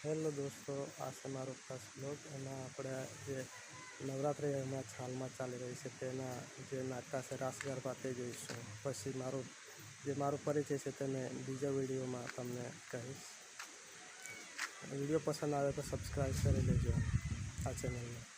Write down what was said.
Hello દોસ્તો, આ છે મારો ખાસ બ્લોગ. એમાં આપણે જે નવરાત્રિ હમણાં હાલમાં ચાલી રહી છે તેના જે નાટક છે રાસ ગરબા તે જોઈશું. પછી મારો પરિચય છે તે મેં બીજા વિડીયોમાં તમને કહીશ. વિડીયો પસંદ આવે તો સબસ્ક્રાઈબ કરી લેજો આ ચેનલને.